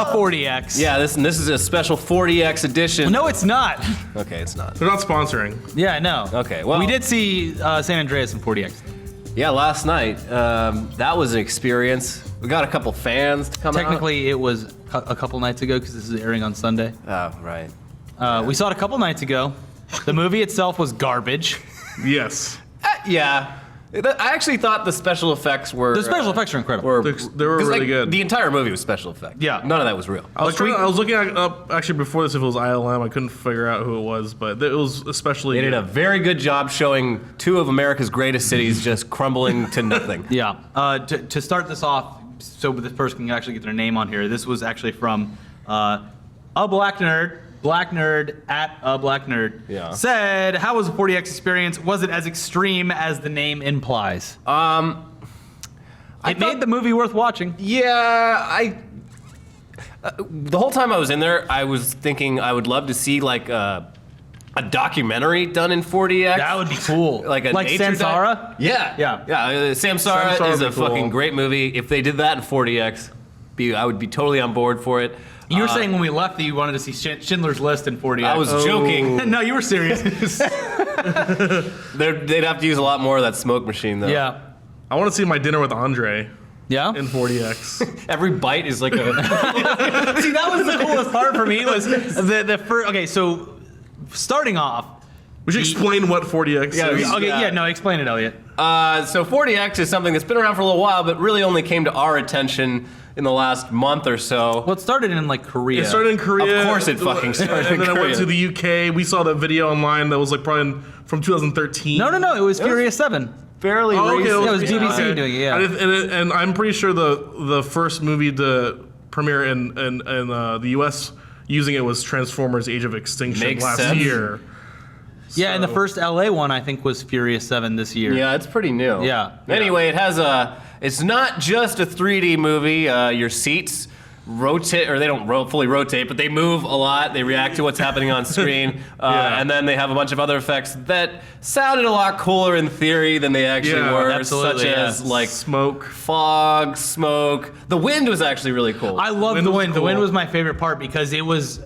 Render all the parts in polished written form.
40X. Yeah, this is a special 40X edition. No, it's not. Okay, it's not. They're not sponsoring. Yeah, no. Okay, well. We did see San Andreas in 40X. Yeah, last night. That was an experience. We got a couple fans to come out. Technically, it was a couple nights ago because this is airing on Sunday. Oh, right. We saw it a couple nights ago. The movie itself was garbage. Yes. Yeah. I actually thought the special effects were... The special effects are incredible. They were really good. The entire movie was special effects. Yeah. None of that was real. I was looking up actually before this if it was ILM. I couldn't figure out who it was, but it was especially They good. did a very good job showing two of America's greatest cities just crumbling to nothing. Yeah. To start this off, so this person can actually get their name on here, this was actually from a black nerd at a black nerd. Yeah. Said, how was the 40X experience? Was it as extreme as the name implies? It made the movie worth watching. Yeah, the whole time I was in there, I was thinking I would love to see like a documentary done in 40X. That would be cool. Like nature Samsara? Yeah. Samsara Samsara is would a be cool. fucking great movie. If they did that in 40X, I would be totally on board for it. You were saying when we left that you wanted to see Schindler's List in 40X. I was joking. No, you were serious. They'd have to use a lot more of that smoke machine, though. Yeah. I want to see My Dinner with Andre Yeah? in 40X. Every bite is like a... See, that was the coolest part for me was the first... Okay, so starting off... We should explain what 40X is. Okay, yeah, no, explain it, Elliot. So 40X is something that's been around for a little while, but really only came to our attention in the last month or so. Well, it started in, like, Korea. It started in Korea. Of course it fucking started And in then I went Korea. to the UK. We saw that video online that was like probably from 2013. No, it was Furious 7. Fairly Oh, okay, recent. Yeah, it was recent. BBC doing it, yeah. And I'm pretty sure the first movie to premiere in the US using it was Transformers: Age of Extinction Makes last sense. year. Yeah, and the first LA one, I think, was Furious 7 this year. Yeah, it's pretty new. Yeah. Anyway, it has it's not just a 3D movie. Your seats rotate, or they don't fully rotate, but they move a lot. They react to what's happening on screen. And then they have a bunch of other effects that sounded a lot cooler in theory than they actually were. absolutely, such yeah. as like Smoke. fog, smoke. The wind was actually really cool. I love Wind the was wind. The wind cool. was my favorite part because it was...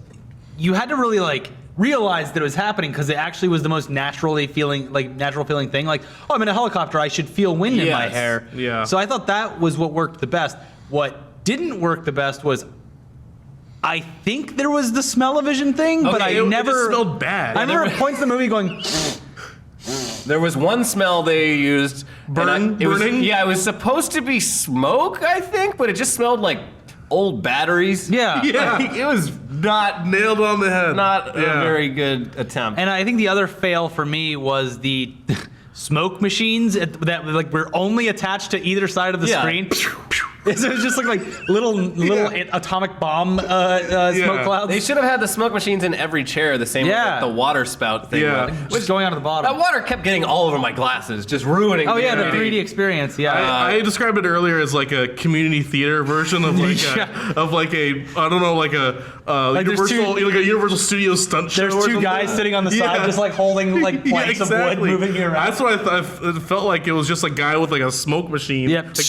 You had to really, like... realize that it was happening because it actually was the most natural feeling thing. Like, oh, I'm in a helicopter, I should feel wind in my Yes. hair. Yeah. So I thought that was what worked the best. What didn't work the best was, I think there was the smell-o-vision thing, but I it never... just smelled bad. I remember at points in the movie going... There was one smell they used. Burning? It was supposed to be smoke, I think, but it just smelled like old batteries. Yeah. Yeah. Like, it was not Nailed it on the head. a very good attempt. And I think the other fail for me was the smoke machines that like were only attached to either side of the Yeah. screen. It was just like little atomic bomb smoke clouds. They should have had the smoke machines in every chair, the same way Yeah. like the water spout thing. Yeah. was. just going out of the bottom. That water kept getting all over my glasses, just ruining. Oh yeah, the 3D. 3D experience. Yeah. I described it earlier as like a community theater version of like Yeah. I don't know, like a there's Universal Studios stunt show. There's or two something. guys sitting on the side, Yeah. just like holding like Yeah, planks of wood, moving it around. That's what I thought. It felt like it was just a guy with like a smoke machine. Yep. Like,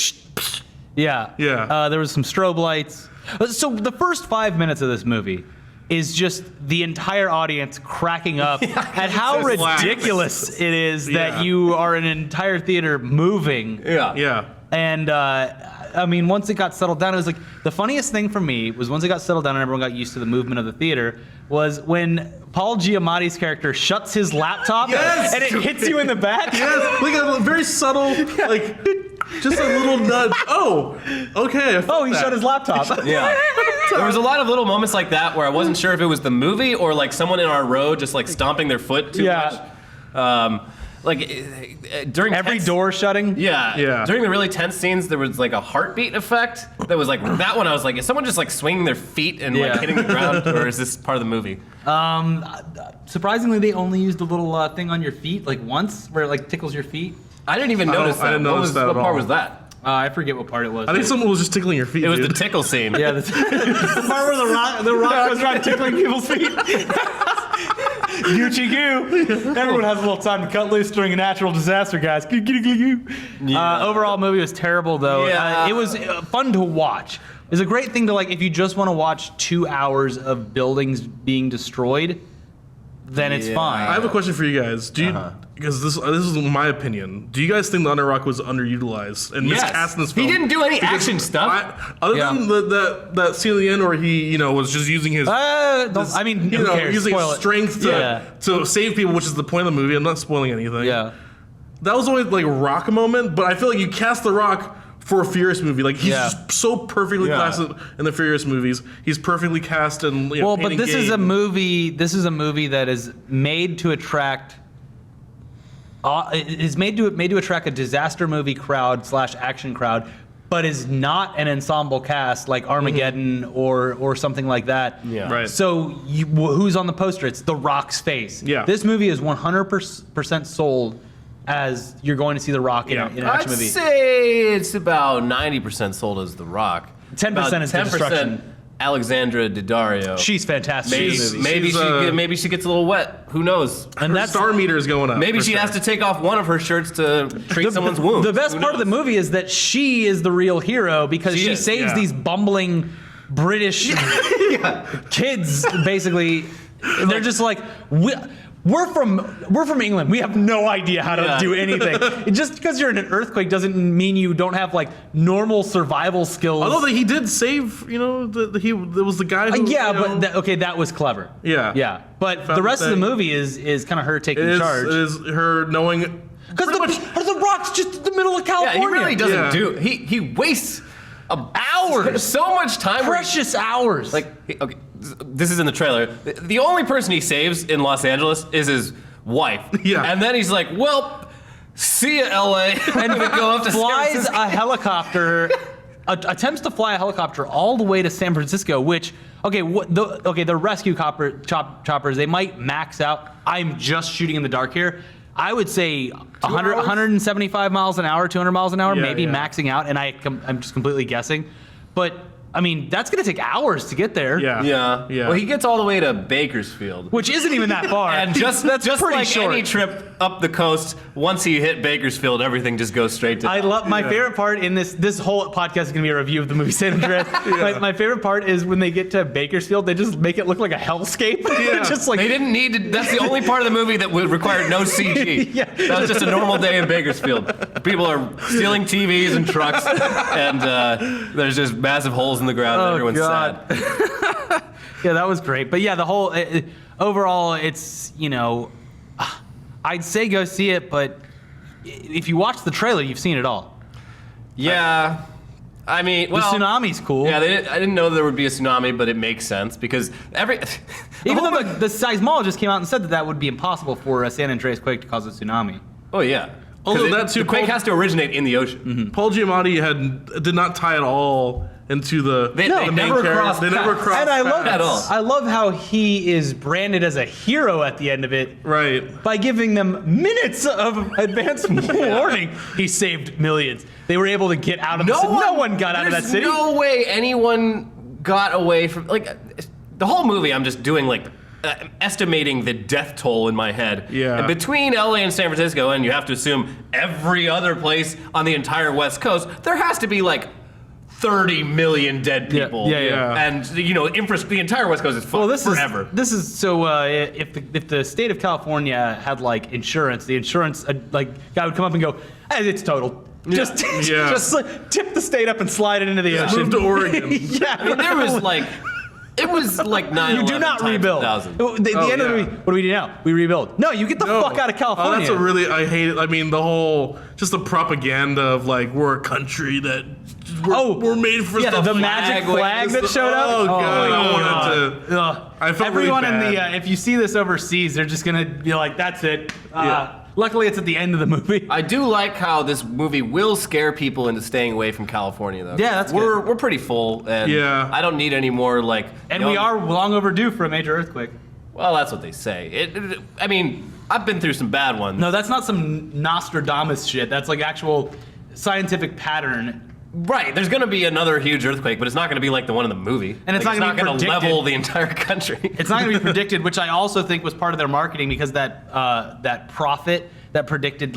Yeah. Yeah. There was some strobe lights. So the first 5 minutes of this movie is just the entire audience cracking up at how just laughs. ridiculous it is that Yeah. you are in an entire theater moving. Yeah. yeah. And I mean, once it got settled down, it was like the funniest thing for me was once it got settled down and everyone got used to the movement of the theater was when Paul Giamatti's character shuts his laptop Yes! and it hits you in the back. Yes, like a very subtle, like just a little nudge. Oh, okay. I felt Oh, he that. shut his laptop. Yeah. There was a lot of little moments like that where I wasn't sure if it was the movie or like someone in our row just like stomping their foot too Yeah. much. During Every tense- door shutting. Yeah. Yeah. During the really tense scenes, there was like a heartbeat effect that was like that one. I was like, is someone just like swinging their feet and Yeah. like hitting the ground, or is this part of the movie? Surprisingly, they only used a little thing on your feet like once where it like tickles your feet. I didn't even notice that. I didn't notice that What at part all. was that? I forget what part it was. I think someone was just tickling your feet. It was the dude. tickle scene. Yeah, the part where the rock goes around tickling people's feet. Gucci goo. Everyone has a little time to cut loose during a natural disaster, guys. Overall, movie was terrible though. Yeah. It was fun to watch. It's a great thing to like if you just want to watch 2 hours of buildings being destroyed, then it's fine. I have a question for you guys. Do you, because this is my opinion. Do you guys think the Underrock was underutilized and miscast in this film? He didn't do any action stuff. Other than that scene at the end where he, was just using his, I mean, who cares? using Spoil it. strength to save people, which is the point of the movie. I'm not spoiling anything. Yeah. That was only like a Rock moment, but I feel like you cast the Rock for a Furious movie. Like he's just so perfectly cast in the Furious movies. He's perfectly cast in Well, but Pain this and is a Gain. movie. This is a movie that is made to attract. Is made to attract a disaster movie crowd / action crowd, but is not an ensemble cast like Armageddon or something like that. Yeah. Right. So who's on the poster? It's The Rock's face. Yeah. This movie is 100% sold as you're going to see The Rock in an I'd action movie. say it's about 90% sold as The Rock. 10% is the destruction. Alexandra Daddario. She's fantastic. in the movie. Maybe she gets a little wet. Who knows? And Her star meter is going up. Maybe for she sure. has to take off one of her shirts to treat someone's wound. The best part of the movie is that she is the real hero because she is, saves these bumbling British kids. Basically, they're just like we're from England. We have no idea how to do anything. Just because you're in an earthquake doesn't mean you don't have like normal survival skills. Although he did save, there was the guy who. That was clever. Yeah. But Found the rest of the thing. movie is kind of her taking It charge. is her knowing. Because the Rock's just in the middle of California. Yeah, he really doesn't Yeah. do. He wastes hours, so much time. Precious hours. Okay, this is in the trailer. The only person he saves in Los Angeles is his wife. Yeah. And then he's like, well, see ya, LA. And we go up to San flies Francisco. a helicopter, attempts to fly a helicopter all the way to San Francisco, which, the rescue choppers, they might max out. I'm just shooting in the dark here. I would say 175 miles an hour, 200 miles an hour, maybe maxing out, and I'm just completely guessing. But, I mean, that's going to take hours to get there. Yeah. Well, he gets all the way to Bakersfield. Which isn't even that far. And just pretty like short. any trip up the coast, once you hit Bakersfield, everything just goes straight to. I love my favorite part in this whole podcast is gonna be a review of the movie San Andreas. My favorite part is when they get to Bakersfield, they just make it look like a hellscape. Just like They didn't need to. That's the only part of the movie that would require no CG. That was just a normal day in Bakersfield. People are stealing TVs and trucks, and there's just massive holes in the ground. And everyone's sad. Yeah, that was great. But yeah, the whole overall, it's I'd say go see it, but if you watch the trailer, you've seen it all. Yeah. I mean, The tsunami's cool. Yeah, I didn't know there would be a tsunami, but it makes sense because Even though the seismologist came out and said that would be impossible for a San Andreas quake to cause a tsunami. Oh yeah. Although that too, the quake Paul- has to originate in the ocean. Paul Giamatti did not tie it all into the They main never character. crossed They never paths. crossed And paths. I love how he is branded as a hero at the end of it. Right. By giving them minutes of advance warning. He saved millions. They were able to get out of the city. No one got out of that city. There's no way anyone got away from the whole movie. I'm just doing estimating the death toll in my head. Yeah. And between LA and San Francisco, and you have to assume every other place on the entire West Coast, there has to be 30 million dead people. Yeah. And the entire West Coast is fucked forever. This is so. If the state of California had insurance, the insurance guy would come up and go, hey, "It's totaled." Just tip the state up and slide it into the ocean. Move to Oregon. I mean, there was it was 9/11 You do not times rebuild. 1,000. The end of the movie, what do we do now? We rebuild. No, you get the fuck out of California. That's I hate it. I mean, the whole, just the propaganda of we're a country that, we're made for stuff the like magic flag that showed up. Oh, God. I wanted to. I felt Everyone really in bad. if you see this overseas, they're just gonna be like, that's it. Luckily, it's at the end of the movie. I do like how this movie will scare people into staying away from California, though. Yeah, that's good. we're pretty full, and I don't need any more And we are long overdue for a major earthquake. Well, that's what they say. I mean, I've been through some bad ones. No, that's not some Nostradamus shit. That's actual scientific pattern. Right, there's going to be another huge earthquake, but it's not going to be like the one in the movie. And it's not gonna be gonna predicted. level the entire country. It's not going to be predicted, which I also think was part of their marketing because that prophet that predicted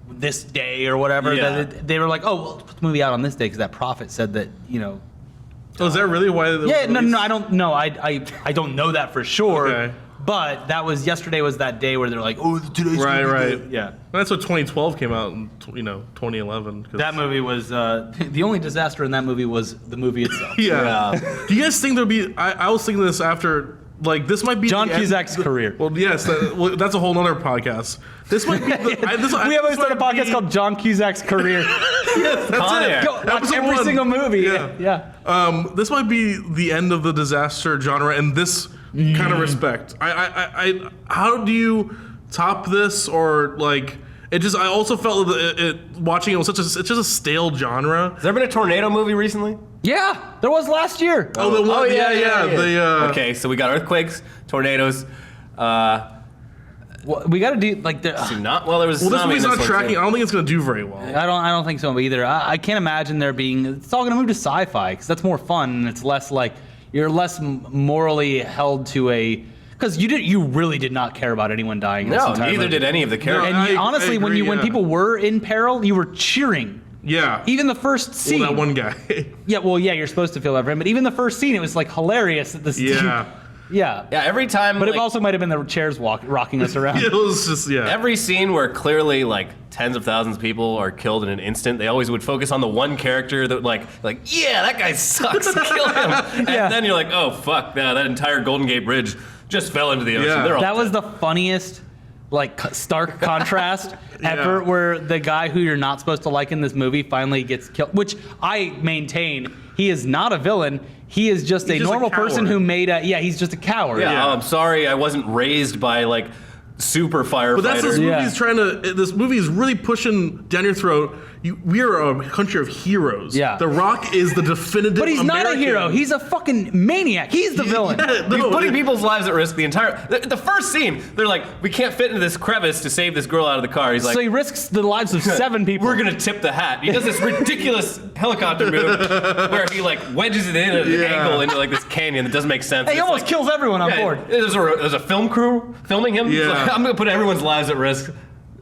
this day or whatever, Yeah. they were like, oh, we'll put the movie out on this day because that prophet said that Oh, is that really why? Yeah, no, I don't know. I don't know that for sure. Okay. But yesterday was that day where they're like, oh, today's gonna be Right. good. Yeah. That's what 2012 came out in 2011. 'cause- That movie was the only disaster in that movie was the movie itself. Yeah. Do you guys think there'll be? I was thinking this after. Like this might be John the end- Cusack's career. Well, yes, that's a whole other podcast. This might be. We have started a podcast called John Cusack's career. Yes, that's Con it. Air. Go watch Episode every 1. single movie. Yeah. Yeah. This might be the end of the disaster genre in this kind of respect. How do you top this or like? It just. I also felt that watching it was it's just a stale genre. Has there been a tornado movie recently? Yeah, there was last year. Oh, the one. Yeah. Okay, so we got earthquakes, tornadoes. Well, we got to do like the. There was. Well, this tsunami movie's in not one, tracking. too. I don't think it's going to do very well. I don't think so either. I can't imagine there being. It's all going to move to sci-fi because that's more fun and it's less like you're less morally held to a. Because you really did not care about anyone dying. In this No, entire neither movie. did any of the characters. And I honestly, when agree, when yeah. people were in peril, you were cheering. Yeah. Even the first scene. Well, that one guy. Yeah, you're supposed to feel that for him. But even the first scene, it was like hilarious that this. Yeah. Yeah. Yeah, every time. But like, it also might have been the chairs rocking us around. It was just every scene where clearly like tens of thousands of people are killed in an instant, they always would focus on the one character that like yeah, that guy sucks, kill him. And then you're like, oh fuck, that entire Golden Gate Bridge just fell into the ocean. Yeah. They're all That was dead. the funniest, like, stark contrast ever, where the guy who you're not supposed to like in this movie finally gets killed, which I maintain he is not a villain. He is just a just a normal person coward. who made a, he's just a coward. Yeah, Yeah. oh, I'm sorry, I wasn't raised by like super firefighters. But that's this Yeah. movie's trying to. This movie is really pushing down your throat. We are a country of heroes. Yeah. The Rock is the definitive. But he's not a American. hero. He's a fucking maniac. He's the villain. Yeah, He's no, putting people's lives at risk the entire. The first scene, they're like, we can't fit into this crevice to save this girl out of the car. He's like, So he risks the lives of 7 people. we're gonna tip the hat. He does this ridiculous helicopter move where he like wedges it in at an angle into like this canyon that doesn't make sense. He It's almost like, kills everyone on board. There's a film crew filming him. He's Yeah. like, I'm gonna put everyone's lives at risk.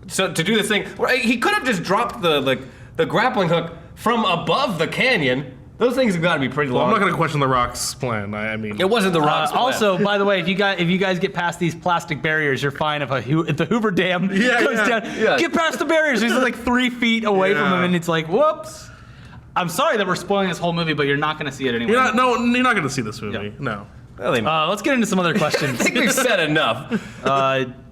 So to do this thing, he could have just dropped the grappling hook from above the canyon. Those things have got to be pretty long. I'm not going to question the Rock's plan. I mean, It wasn't the Rock's plan. Also, by the way, if you guys get past these plastic barriers, you're fine. If the Hoover Dam goes down, get past the barriers. He's like 3 feet away from him, and it's like, whoops. I'm sorry that we're spoiling this whole movie, but you're not going to see it anyway. you're not going to see this movie. Yeah. No. Well, Let's get into some other I questions. think we've said enough.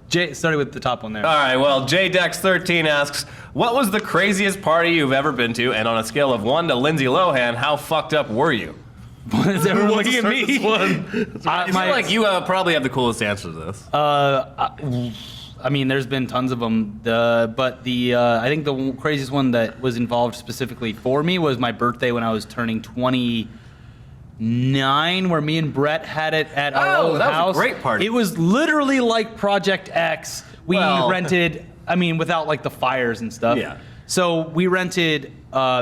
Jay, starting with the top one there. All right, well, JDex13 asks, what was the craziest party you've ever been to? And on a scale of 1 to Lindsay Lohan, how fucked up were you? Is everyone Who wants looking to at start me? this one? I feel like you probably have the coolest answer to this. I mean, there's been tons of them, but I think the craziest one that was involved specifically for me was my birthday when I was turning 29, where me and Brett had it at our old that was a house. great party. It was literally like Project X. We Well- rented, without like the fires and stuff. Yeah. So we rented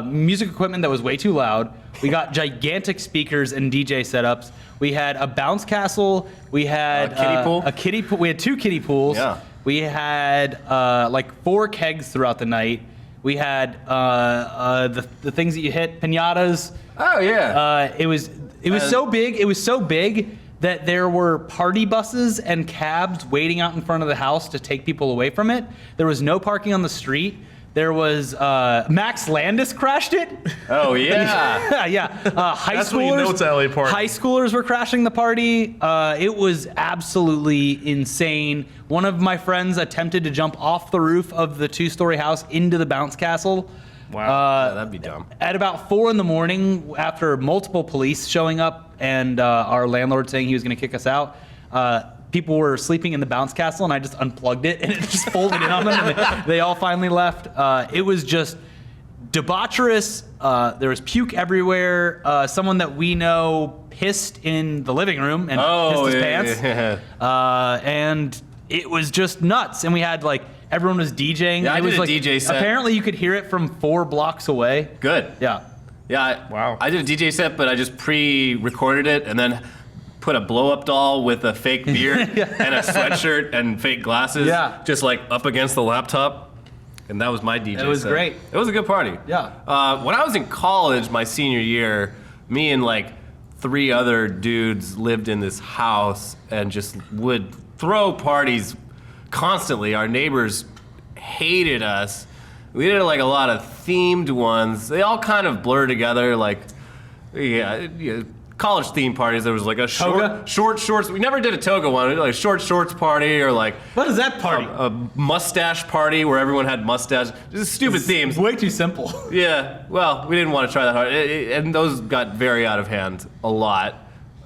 music equipment that was way too loud. We got gigantic speakers and DJ setups. We had a bounce castle. We had kiddie pool? a kiddie pool. We had 2 kiddie pools. Yeah. We had like 4 kegs throughout the night. We had the things that you hit, piñatas. Oh, yeah. It was so big. It was so big that there were party buses and cabs waiting out in front of the house to take people away from it. There was no parking on the street. There was Max Landis crashed it. Oh, yeah. Yeah. High That's schoolers. when you know it's a LA party. High schoolers were crashing the party. It was absolutely insane. One of my friends attempted to jump off the roof of the 2-story house into the bounce castle. Wow. Yeah, that'd be dumb. At about 4 a.m, after multiple police showing up and our landlord saying he was going to kick us out, people were sleeping in the bounce castle, and I just unplugged it, and it just folded in on them, and they all finally left. It was just debaucherous. There was puke everywhere. Someone that we know pissed in the living room and pissed his pants. Yeah. And it was just nuts. And we had like everyone was DJing. Yeah, I it was did a like, DJ set. Apparently, you could hear it from 4 blocks away. Good. Yeah. Yeah. Wow. I did a DJ set, but I just pre-recorded it and then put a blow-up doll with a fake beard and a sweatshirt and fake glasses. Yeah. Just like up against the laptop. And that was my DJ set. It was great. It was a good party. Yeah. When I was in college, my senior year, me and like 3 other dudes lived in this house and just would throw parties constantly. Our neighbors hated us. We did like a lot of themed ones. They all kind of blur together. Like, college theme parties. There was like a short shorts. We never did a toga one. We did like a short shorts party or like What is that party? a mustache party where everyone had mustache. Just stupid themes. Way too simple. Yeah. Well, we didn't want to try that hard, and those got very out of hand a lot.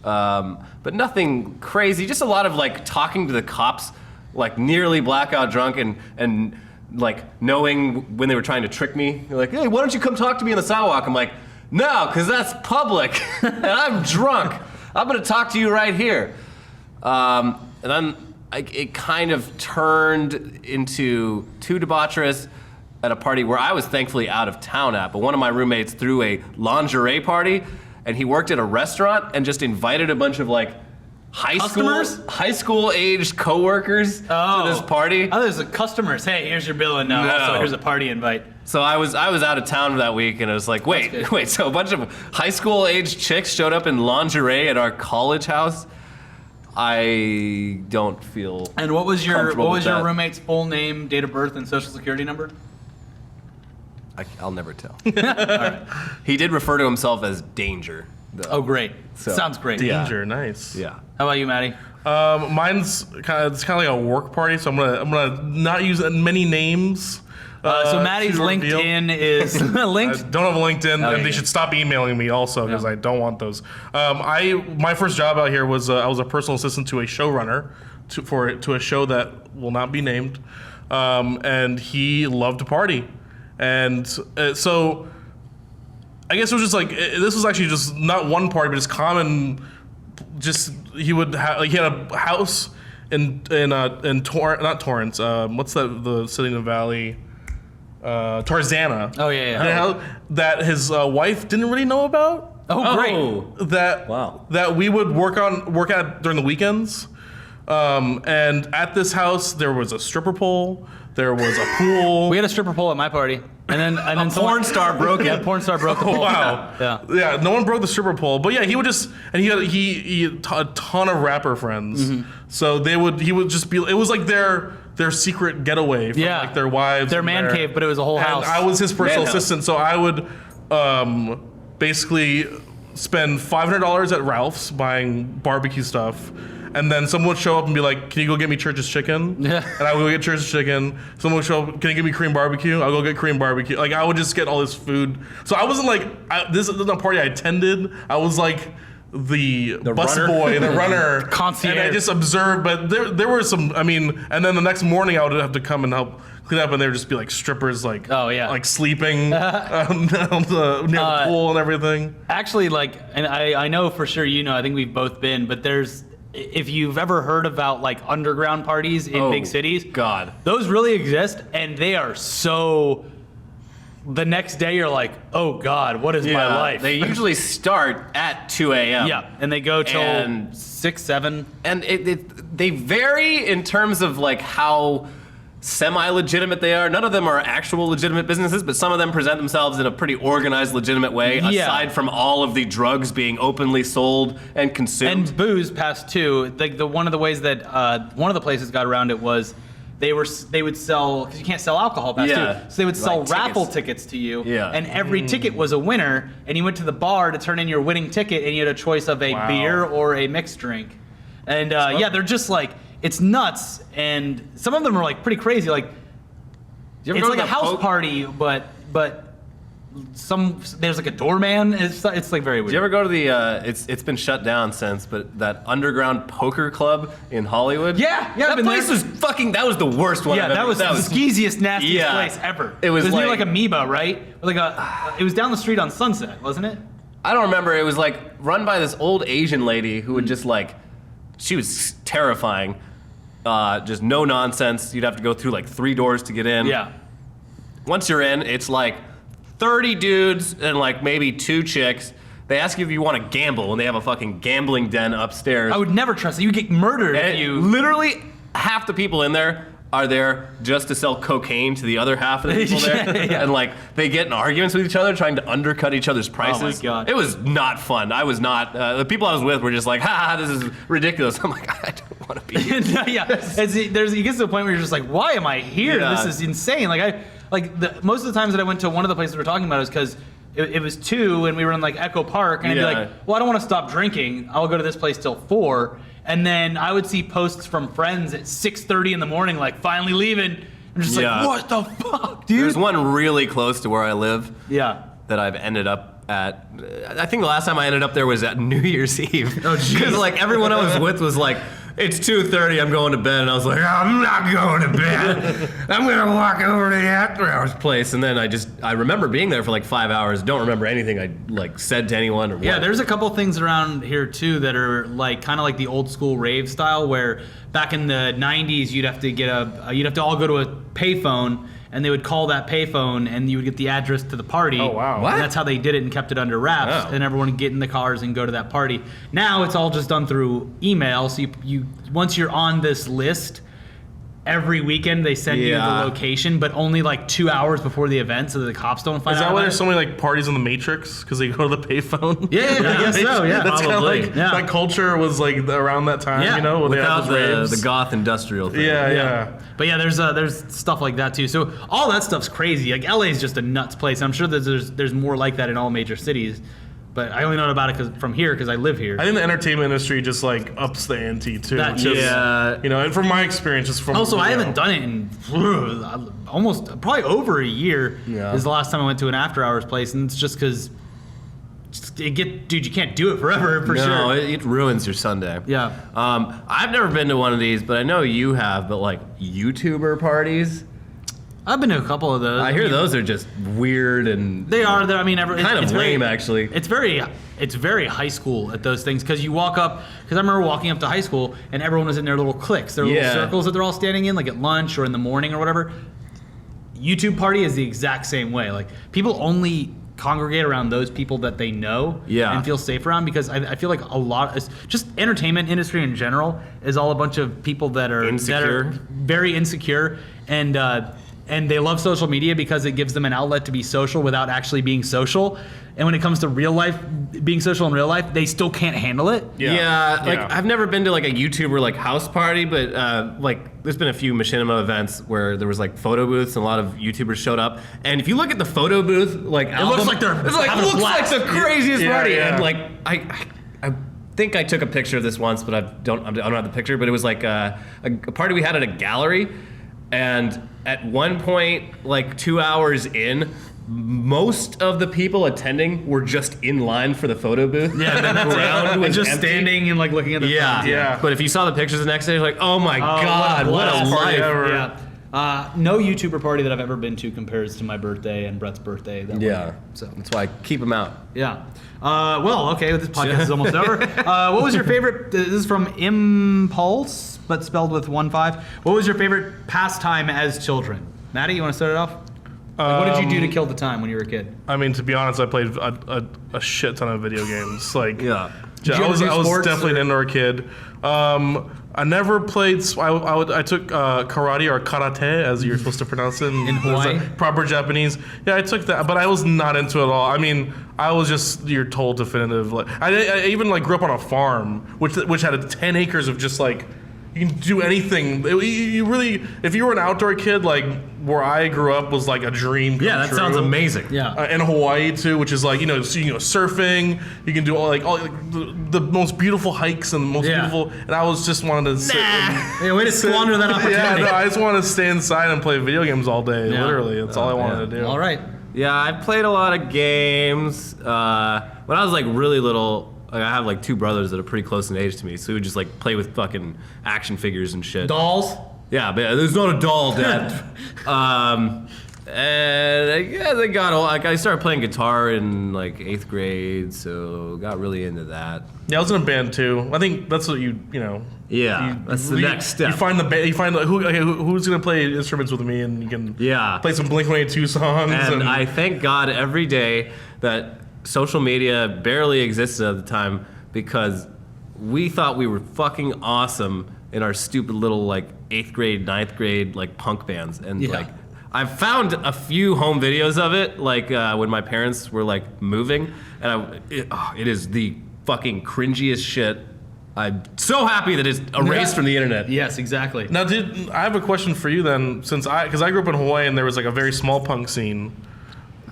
But nothing crazy. Just a lot of like talking to the cops, like nearly blackout drunk and like knowing when they were trying to trick me. They're like, hey, why don't you come talk to me on the sidewalk? I'm like, no, because that's public, and I'm drunk. I'm going to talk to you right here. And then it kind of turned into too debaucherous at a party where I was thankfully out of town at, but one of my roommates threw a lingerie party, and he worked at a restaurant and just invited a bunch of like high school aged coworkers to this party. Oh, there's customers. Hey, here's your bill, and also here's a party invite. So I was out of town that week, and I was like, wait. So a bunch of high school aged chicks showed up in lingerie at our college house. I don't feel. And what was your that. roommate's full name, date of birth, and social security number? I'll never tell. Right. He did refer to himself as Danger, though. Oh, great. Sounds great. Danger, nice. Yeah. How about you, Maddie? Mine's kind of like a work party, so I'm gonna not use many names. So Maddie's LinkedIn is linked. I don't have a LinkedIn, Okay, and they should stop emailing me also because I don't want those. My first job out here was I was a personal assistant to a showrunner to a show that will not be named, and he loved to party, and so I guess it was just like this was actually just not one party, but just common. Just he would have he had a house in not Torrance. What's the city in the valley? Tarzana. Oh yeah. That his wife didn't really know about. Oh great. That we would work at during the weekends. And at this house there was a stripper pole. There was a pool. We had a stripper pole at my party, and then porn star broke it. Yeah, porn star broke the pole. Wow. Yeah. No one broke the stripper pole, but yeah, he would just and he had a ton of rapper friends. Mm-hmm. So he would just be. It was like their secret getaway from like their wives. Their man cave, but it was a whole house. And I was his personal assistant, so I would basically spend $500 at Ralph's buying barbecue stuff. And then someone would show up and be like, can you go get me Church's chicken? Yeah. And I would go get Church's chicken. Someone would show up, can you give me Korean barbecue? I'll go get Korean barbecue. Like, I would just get all this food. So I wasn't like, this isn't a party I attended. I was like the bus boy, the runner. Concierge. And I just observed, but there were some, and then the next morning I would have to come and help clean up, and they would just be like strippers, like, like sleeping near the pool and everything. Actually, and I know for sure, I think we've both been, but if you've ever heard about like underground parties in big cities, God, those really exist, and they are so. The next day you're like, oh God, what is my life? They usually start at 2 a.m. Yeah, and they go till 6, 7. And they vary in terms of like how semi-legitimate they are. None of them are actual legitimate businesses, but some of them present themselves in a pretty organized, legitimate way, aside from all of the drugs being openly sold and consumed. And booze past too. Like one of the ways that one of the places got around it was they would sell, because you can't sell alcohol past two, so they would sell raffle tickets to you, and every ticket was a winner, and you went to the bar to turn in your winning ticket, and you had a choice of a beer or a mixed drink. And they're just like, it's nuts, and some of them are like pretty crazy. Like, it's like a house party, but there's like a doorman. It's like very weird. Did you ever go to the? It's been shut down since, but that underground poker club in Hollywood. Yeah, that place was fucking. That was the worst one. Yeah, that was the skeeziest, nastiest place ever. It was near like Amoeba, right? It was down the street on Sunset, wasn't it? I don't remember. It was like run by this old Asian lady who would just like. She was terrifying. Just no nonsense. You'd have to go through like 3 doors to get in. Yeah. Once you're in, it's like 30 dudes and like maybe 2 chicks. They ask you if you want to gamble, and they have a fucking gambling den upstairs. I would never trust it. You get murdered if you. Literally, half the people in there are there just to sell cocaine to the other half of the people there. Yeah. And like they get in arguments with each other, trying to undercut each other's prices. God. It was not fun. I was not. The people I was with were just like, ha, this is ridiculous. I'm like, I don't want to be here. You get to the point where you're just like, why am I here? Yeah. This is insane. Most of the times that I went to one of the places we're talking about is because it was 2 and we were in like Echo Park, and I'd be like, well, I don't want to stop drinking. I'll go to this place till 4. And then I would see posts from friends at 6:30 in the morning, like finally leaving. I'm just like, what the fuck, dude? There's one really close to where I live. Yeah. That I've ended up at. I think the last time I ended up there was at New Year's Eve. Oh, jeez. Because like everyone I was with was like, it's 2:30, I'm going to bed, and I was like, I'm not going to bed. I'm gonna walk over to the after hours place, and then I remember being there for like 5 hours. Don't remember anything I like said to anyone or what. Yeah, there's a couple things around here too that are like kind of like the old school rave style, where back in the 90s you'd have to all go to a payphone, and they would call that payphone, and you would get the address to the party. Oh, wow. What? And that's how they did it and kept it under wraps, Oh. and everyone would get in the cars and go to that party. Now it's all just done through email, so you once you're on this list, every weekend they send you the location, but only like 2 hours before the event, so that the cops don't find out. Is that about why it. there's so many like parties in the Matrix? Because they go to the payphone? Yeah, I guess so, yeah. That's kind of Probably. like, Yeah. that culture was like around that time, Yeah. you know? When they without had those the raves. goth industrial thing. Yeah. But yeah, there's stuff like that too. So all that stuff's crazy. Like LA is just a nuts place. I'm sure that there's more like that in all major cities. But I only know about it from here because I live here. I think the entertainment industry just like ups the ante too. That- Just, yeah. You know, and from my experience, just from Also, I you know, haven't done it in probably over a year. Yeah. Is the last time I went to an after hours place, and it's just because dude, you can't do it forever for No, sure. it ruins your Sunday. Yeah. I've never been to one of these, but I know you have. But like YouTuber parties, I've been to a couple of those. I hear those are just weird and They are. I mean, kind of lame actually. It's very high school at those things because you walk up. Because I remember walking up to high school and everyone was in their little cliques, their little circles that they're all standing in, like at lunch or in the morning or whatever. YouTube party is the exact same way. Like people only congregate around those people that they know and feel safe around, because I feel like a lot it's just entertainment industry in general is all a bunch of people that are very insecure and they love social media because it gives them an outlet to be social without actually being social. And when it comes to real life, being social in real life, they still can't handle it. Yeah, I've never been to like a YouTuber like house party, but like there's been a few Machinima events where there was like photo booths and a lot of YouTubers showed up. And if you look at the photo booth, like It looks like they're it's like having a looks like blast. the craziest Yeah, party. yeah. And like I think I took a picture of this once, but I don't have the picture. But it was like a party we had at a gallery, and at one point, like 2 hours in, most of the people attending were just in line for the photo booth. Yeah, and the ground was just empty. standing and like looking at the Yeah. front. Yeah. But if you saw the pictures the next day, you're like, oh my God, what a blast. life. ever. Yeah. No YouTuber party that I've ever been to compares to my birthday and Brett's birthday. That Yeah. one. So That's why I keep them out. yeah. Well, okay. This podcast is almost over. What was your favorite? This is from Impulse, but spelled with 1 5. What was your favorite pastime as children? Maddie, you want to start it off? Like, what did you do to kill the time when you were a kid? I mean, to be honest, I played a shit ton of video games. Like, Yeah. Did you I ever was do sports, definitely or- an indoor kid. I never played. I took karate or karate, as you're supposed to pronounce it In Hawaii? It's proper Japanese. Yeah, I took that, but I was not into it at all. I mean, I was just you're told definitive. Like, I even like grew up on a farm, which had 10 acres of just like. You can do anything. You really, if you were an outdoor kid, like where I grew up was like a dream come true. amazing. Yeah. In Hawaii too, which is like surfing. You can do all the most beautiful hikes and the most beautiful. And I was just wanted to sit. Yeah, way to squander that opportunity. Yeah, no, I just wanted to stay inside and play video games all day. Yeah. Literally, that's all I wanted to do. All right. Yeah, I played a lot of games. When I was like really little, like, I have like 2 brothers that are pretty close in age to me, so we would just like play with fucking action figures and shit. Dolls. Yeah, but there's not a doll, Dad. And I got like I started playing guitar in like 8th grade, so got really into that. Yeah, I was in a band too. I think that's what you know. Yeah, that's the next step. You find the band. You find like, who's gonna play instruments with me, and you can play some Blink-182 songs. And I thank God every day that social media barely existed at the time, because we thought we were fucking awesome in our stupid little like 8th grade, 9th grade like punk bands, and Yeah. like I've found a few home videos of it, like when my parents were like moving, and it is the fucking cringiest shit. I'm so happy that it's erased from the internet. Yes, exactly. Now, I have a question for you then, because I grew up in Hawaii and there was like a very small punk scene.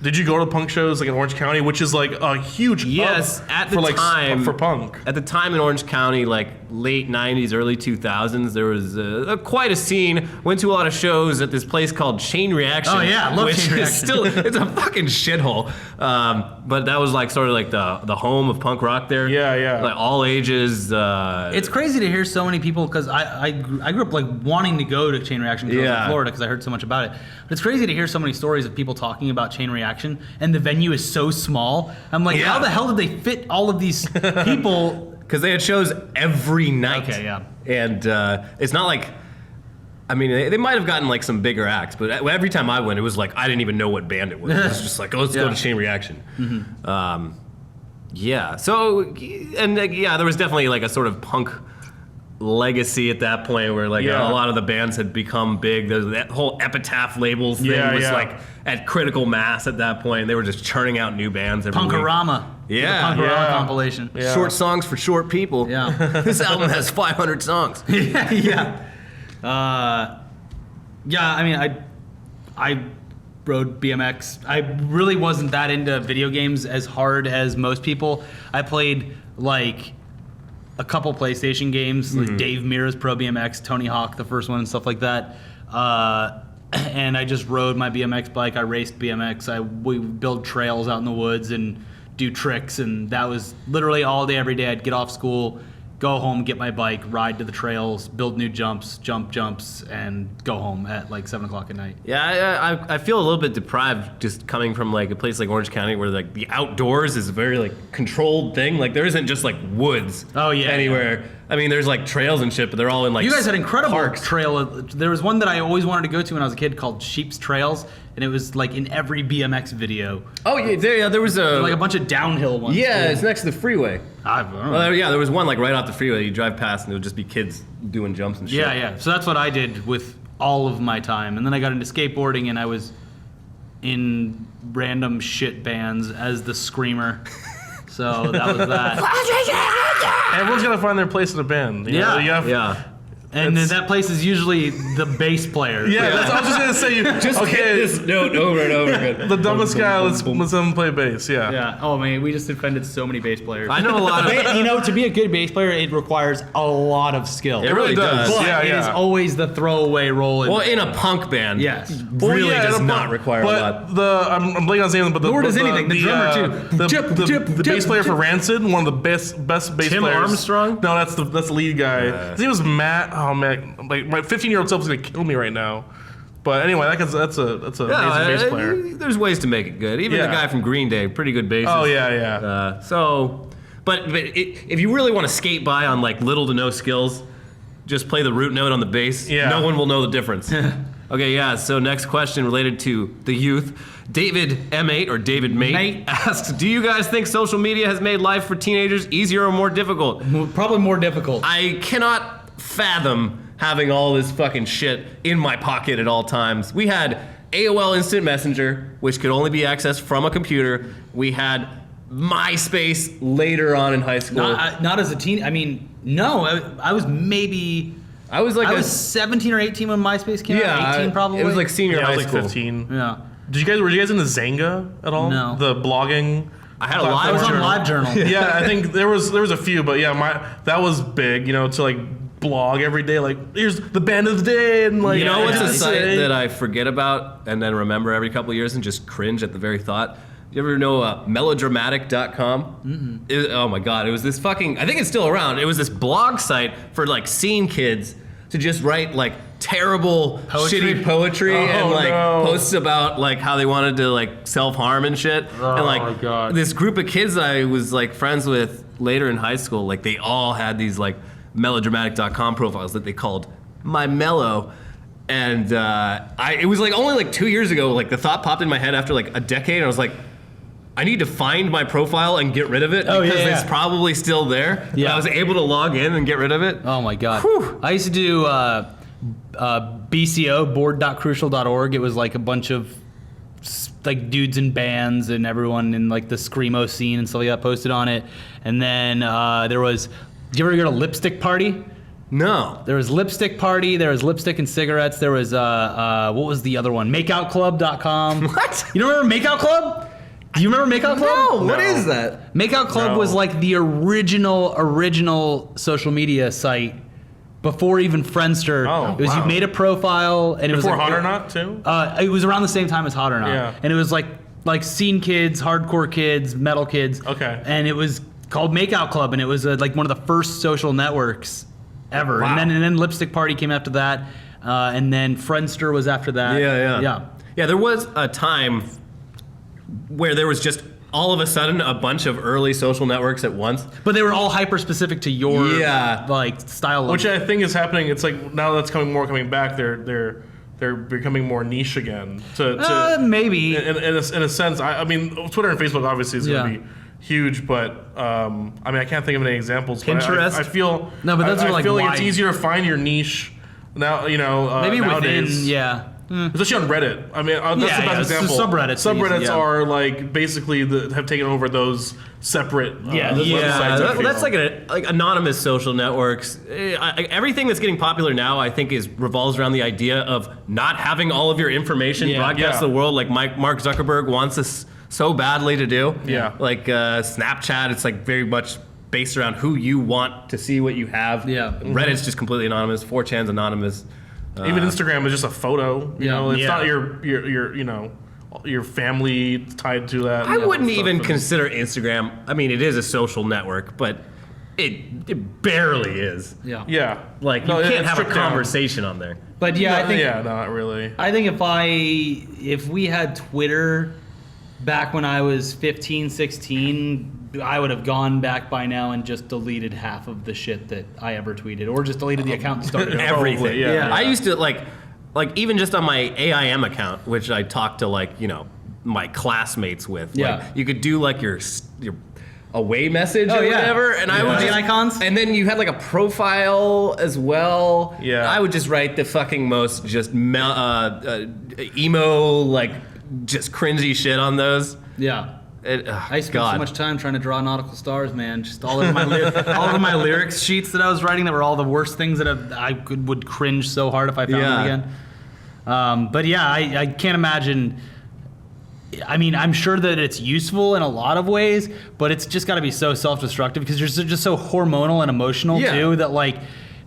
Did you go to punk shows like in Orange County, which is like a huge Yes, hub at the for like time for punk? At the time in Orange County, like late '90s, early 2000s, there was quite a scene. Went to a lot of shows at this place called Chain Reaction. Oh, yeah, I love which Chain is Reaction. still it's a fucking shithole. But that was like sort of like the home of punk rock there. Yeah. Like all ages. It's crazy to hear so many people, because I grew up like wanting to go to Chain Reaction in Florida because I heard so much about it. But it's crazy to hear so many stories of people talking about Chain Reaction, and the venue is so small. I'm like, Yeah. how the hell did they fit all of these people? Because they had shows every night. Okay, yeah. And it's not like, I mean, they might have gotten like some bigger acts, but every time I went, it was like I didn't even know what band it was. It was just like, oh, let's go Yeah. to Chain Reaction. Yeah. So, and yeah, there was definitely like a sort of punk legacy at that point where like Yeah. a lot of the bands had become big. There's that whole Epitaph labels thing Yeah, was yeah. like at critical mass at that point. They were just churning out new bands every week. Punkorama. Yeah. The Punkorama Yeah. compilation. Yeah. Short songs for short people. Yeah. This album has 500 songs. Yeah. I mean, I rode BMX. I really wasn't that into video games as hard as most people. I played like a couple PlayStation games, like Dave Mirra's Pro BMX, Tony Hawk, the first one, and stuff like that. And I just rode my BMX bike. I raced BMX. We build trails out in the woods and do tricks, and that was literally all day, every day. I'd get off school, go home, get my bike, ride to the trails, build new jumps, jumps, and go home at like 7 o'clock at night. Yeah, I feel a little bit deprived just coming from like a place like Orange County where like the outdoors is a very like controlled thing. Like there isn't just like woods anywhere. Yeah. I mean, there's like trails and shit, but they're all in like You guys had incredible parks. trail. There was one that I always wanted to go to when I was a kid called Sheep's Trails, and it was like in every BMX video. Oh yeah, there was a Like a bunch of downhill ones. yeah, too. it's next to the freeway. I don't know. Well, yeah, there was one like right off the freeway. You drive past and it would just be kids doing jumps and shit. Yeah. So that's what I did with all of my time. And then I got into skateboarding, and I was in random shit bands as the screamer. So that was that. Everyone's gotta find their place in a band. You know? Yeah. You have- Yeah. And that place is usually the bass player. Yeah, that's I was just gonna say. You Just hit this note over and over again. the dumbest guy. Let's him play bass. Yeah. Yeah. Oh man, we just offended so many bass players. I know a lot of. You know, to be a good bass player, it requires a lot of skill. It really does. But Yeah, it is yeah. always the throwaway role. Well, in a punk band, Yes. really yeah, does and not require a lot. But I'm blanking on his name, but Nor does anything. The drummer, too. The bass player for Rancid, one of the best bass Tim players. Armstrong? No, that's the lead guy. His name was Matt. Oh man, like my 15-year-old self is gonna kill me right now. But anyway, that's an amazing bass player. There's ways to make it good. Even the Yeah. guy from Green Day, pretty good bassist. Oh yeah. But if you really want to skate by on like little to no skills, just play the root note on the bass. Yeah. No one will know the difference. Okay, yeah. So next question related to the youth. David M8 or David Mate asks, do you guys think social media has made life for teenagers easier or more difficult? Probably more difficult. I cannot fathom having all this fucking shit in my pocket at all times. We had AOL Instant Messenger, which could only be accessed from a computer. We had MySpace later on in high school. Not as a teen. I mean, no. I was maybe. I was like I was 17 or 18 when MySpace came out. 18 probably. It was like senior Yeah, I high was like school. 15. Yeah. Were you guys into Zanga at all? No. The blogging. I had a I was live on journal. LiveJournal. Yeah, I think there was a few, but yeah, that was big. You know, to like blog every day. Like, here's the band of the day, and like You know what's a yeah, site that I forget about and then remember every couple of years and just cringe at the very thought? You ever know melodramatic.com? Oh my god, it was this fucking, I think it's still around. It was this blog site for like scene kids to just write like terrible shitty poetry and like posts about like how they wanted to like self-harm and shit. And like my God. this group of kids I was like friends with later in high school, like they all had these like melodramatic.com profiles that they called My Mellow. And it was like only like 2 years ago, like the thought popped in my head after like a decade, and I was like, I need to find my profile and get rid of it Oh, because yeah, it's yeah. probably still there. Yeah. I was able to log in and get rid of it. Oh my god. Whew. I used to do BCO, board.crucial.org. It was like a bunch of like dudes in bands and everyone in like the screamo scene and stuff like that posted on it. And then there was, did you ever go to Lipstick Party? No. There was Lipstick Party, there was Lipstick and Cigarettes, there was what was the other one? Makeoutclub.com. What? You don't remember Makeout Club? Do you remember Makeout Club? What No. is that? Makeout Club No. was like the original social media site before even Friendster. Oh, it was wow. You made a profile and it Before was like, Hot or Not too? It was around the same time as Hot or Not. Yeah. And it was like scene kids, hardcore kids, metal kids. Okay. And it was called Makeout Club, and it was like one of the first social networks ever. Wow. And then Lipstick Party came after that, and then Friendster was after that. Yeah. There was a time where there was just all of a sudden a bunch of early social networks at once. But they were all hyper specific to your Yeah. like style of Which I think is happening. It's like now that's coming back. They're becoming more niche again. maybe. In a sense, I mean, Twitter and Facebook obviously is going to Yeah. be huge, but I mean, I can't think of any examples. But Pinterest? I feel No, but those I are like feel like wide. it's easier to find your niche now. You know, Maybe nowadays. within, yeah. Especially on Reddit. I mean, that's Yeah, the yeah, best it's example. the subreddits that Subreddits use it, yeah. are like basically have taken over those separate websites. I That's feel. like anonymous social networks. Everything that's getting popular now, I think, revolves around the idea of not having all of your information Yeah. broadcast to the world, like Mark Zuckerberg wants us so badly to do. Yeah. Like Snapchat, it's like very much based around who you want to see what you have. Yeah. Reddit's just completely anonymous. 4chan's anonymous. Even Instagram is just a photo. You know, it's Yeah. not your family tied to that. I wouldn't stuff. even consider Instagram. I mean, it is a social network, but it barely is. Yeah. Yeah. Like No, you can't it's have a stripped down. conversation on there. But yeah, I think Yeah, no, not really. I think if we had Twitter back when I was 15, 16, I would have gone back by now and just deleted half of the shit that I ever tweeted, or just deleted the account and started over. Everything. Probably, yeah. I used to like even just on my AIM account, which I talked to my classmates with. Yeah. Like, you could do like your away message Oh, or yeah. whatever, and I Yeah. would The just, icons? and then you had like a profile as well. Yeah. I would just write the fucking most just emo like just cringy shit on those. Yeah. I spent God. so much time trying to draw nautical stars, man. Just all over my all over my lyrics sheets that I was writing that were all the worst things that would cringe so hard if I found Yeah. them again. But yeah, I can't imagine. I mean, I'm sure that it's useful in a lot of ways, but it's just got to be so self-destructive because you're just so hormonal and emotional Yeah. too that like,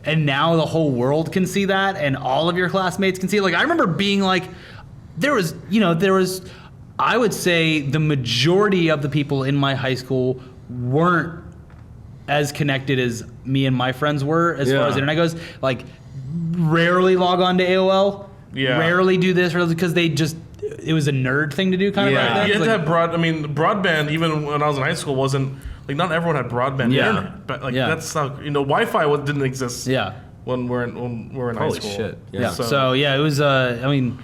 and now the whole world can see that, and all of your classmates can see it. Like I remember being like, there was. I would say the majority of the people in my high school weren't as connected as me and my friends were as far as the internet goes. Like, rarely log on to AOL. Yeah. Rarely do this, because it was a nerd thing to do kind of Yeah. back then. You had Like, to have broadband, even when I was in high school, wasn't, like, not everyone had broadband Yeah. internet. But, like, Yeah. that's not, Wi-Fi didn't exist yeah. when we're in high Holy school. shit. Yeah. So yeah, it was, I mean,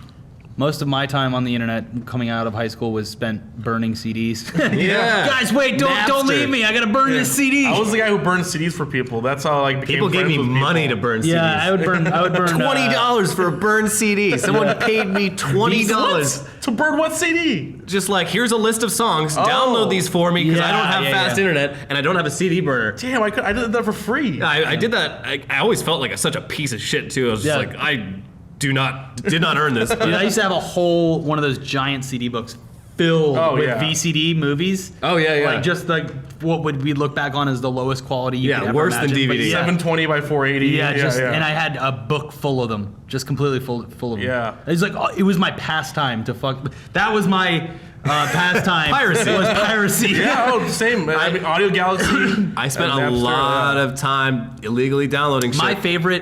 most of my time on the internet coming out of high school was spent burning CDs. Yeah. Guys, wait, don't Napster. leave me. I gotta burn this CD. I was the guy who burned CDs for people. That's how I became People gave friends me with people. money to burn CDs. yeah, I would burn. $20 for a burned CD. Someone paid me $20. What? To burn what CD? Just like, here's a list of songs. Download these for me because I don't have fast internet and I don't have a CD burner. Damn, I did that for free. I did that. I always felt like such a piece of shit too. I was just Yeah. like, I did not earn this. Dude, I used to have a whole one of those giant CD books filled Oh, with yeah. VCD movies. Oh, yeah, yeah. Like just like what would we look back on as the lowest quality you Yeah, could ever worse than imagine. But DVD. yeah. 720 by 480. Yeah, and I had a book full of them, just completely full of them. Yeah. It's like it was my pastime to fuck. That was my pastime. Piracy. Was piracy. Yeah, same. I mean, Audio Galaxy. I spent and a Napster, lot yeah. of time illegally downloading shit. My favorite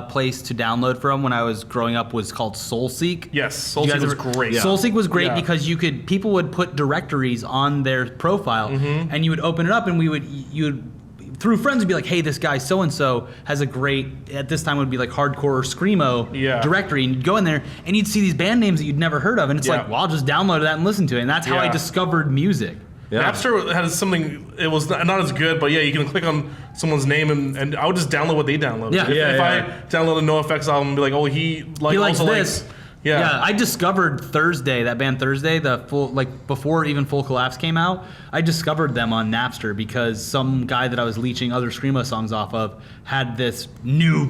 place to download from when I was growing up was called SoulSeek. Yes, You SoulSeek guys was ever- great. SoulSeek was great Yeah. because people would put directories on their profile, and you would open it up, and you would through friends would be like, hey, this guy so and so has a great, at this time it would be like hardcore or screamo directory, and you'd go in there and you'd see these band names that you'd never heard of, and it's like, well, I'll just download that and listen to it, and that's how I discovered music. Yeah. Napster has something, it was not as good, but yeah, you can click on someone's name and I would just download what they download. Yeah. If I download a NoFX album and be like, oh, he likes also this. likes... Yeah, I discovered Thursday, that band Thursday, the full, like before even Full Collapse came out, I discovered them on Napster because some guy that I was leeching other screamo songs off of had this new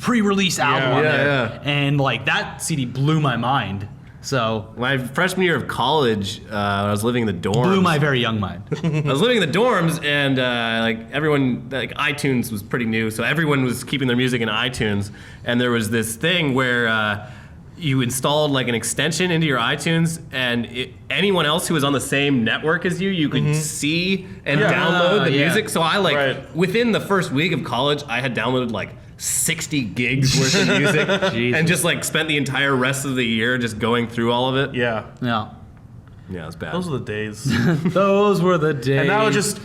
pre-release album on there. And like that CD blew my mind. So my freshman year of college, when I was living in the dorms. Blew my very young mind. I was living in the dorms, and like everyone, like iTunes was pretty new, so everyone was keeping their music in iTunes. And there was this thing where you installed like an extension into your iTunes, and anyone else who was on the same network as you could see and download the music. So I within the first week of college, I had downloaded like 60 gigs worth of music and just like spent the entire rest of the year just going through all of it. Yeah, it was bad. Those were the days. Those were the days. And now just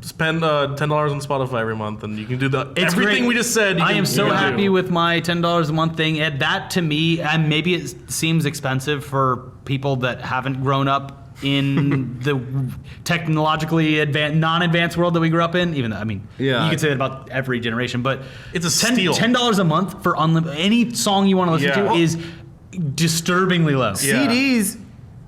spend $10 on Spotify every month, and you can do everything great. We just said. I am so happy with my $10 a month thing. And that to me, and maybe it seems expensive for people that haven't grown up in the technologically non-advanced world that we grew up in. Even though, I mean, you could say that about every generation, but it's a steal. $10 a month for any song you want to listen to is disturbingly low. CDs,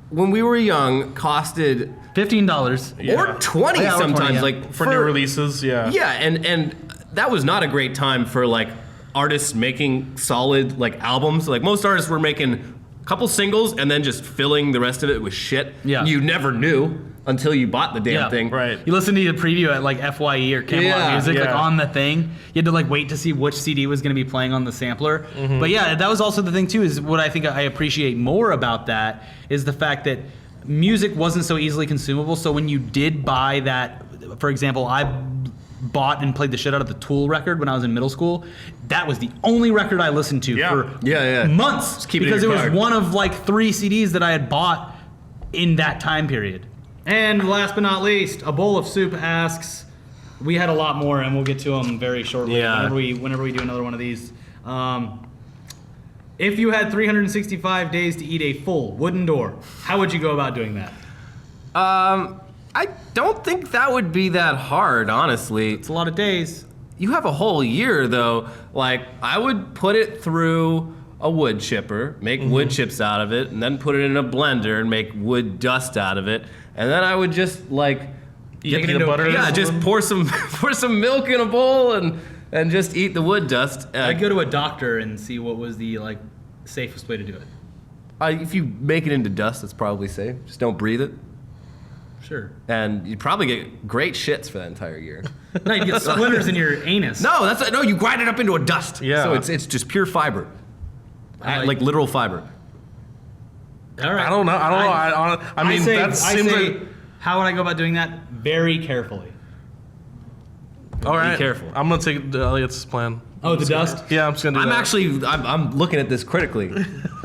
when we were young, costed $15 or 20 sometimes, like for new releases. And that was not a great time for like artists making solid like albums. Like most artists were making a couple singles and then just filling the rest of it with shit. You never knew until you bought the damn thing. Right. You listen to the preview at like FYE or Camelot Music, like on the thing. You had to like wait to see which CD was going to be playing on the sampler. But yeah, that was also the thing too, is what I think I appreciate more about that is the fact that music wasn't so easily consumable. So when you did buy that, for example, I bought and played the shit out of the Tool record when I was in middle school. That was the only record I listened to for months because it was one of like 3 CDs that I had bought in that time period. And last but not least, A Bowl of Soup asks, we had a lot more and we'll get to them very shortly whenever we do another one of these. If you had 365 days to eat a full wooden door, how would you go about doing that? I don't think that would be that hard, honestly. It's a lot of days. You have a whole year, though. Like, I would put it through a wood chipper, make wood chips out of it, and then put it in a blender and make wood dust out of it. And then I would just, like... Get peanut butter? Yeah, just pour some milk in a bowl and just eat the wood dust. I'd go to a doctor and see what was the like safest way to do it. If you make it into dust, it's probably safe. Just don't breathe it. Sure. And you'd probably get great shits for that entire year. No, you get splinters in your anus. No, you grind it up into a dust. Yeah. So it's just pure fiber. Like literal fiber. All right. I don't know. I mean, that seems like... How would I go about doing that? Very carefully. All right. Be careful. I'm going to take Elliot's plan. Oh, the dust? Yeah, I'm just going to do that. I'm looking at this critically.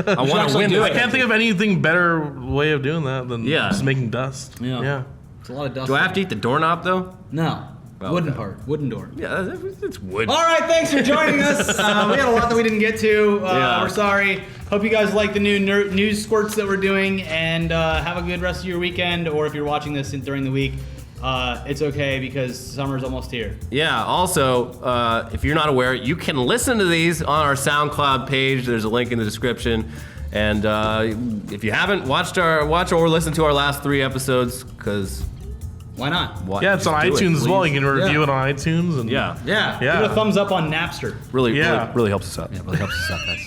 I want to win. I can't think of anything better way of doing that than just making dust. Yeah. It's a lot of dust. Do I have to eat the doorknob, though? No. Wooden part. Wooden door. Yeah, it's wood. All right, thanks for joining us. We had a lot that we didn't get to. We're sorry. Hope you guys like the new news squirts that we're doing, and have a good rest of your weekend, or if you're watching this during the week, it's okay because summer's almost here. Yeah, also, if you're not aware, you can listen to these on our SoundCloud page. There's a link in the description. And if you haven't watch or listened to our last 3 episodes, because... Why not? Yeah, it's on iTunes as well. You can review it on iTunes. And Yeah. Give it a thumbs up on Napster. Really helps us out. Yeah, really helps us out, guys.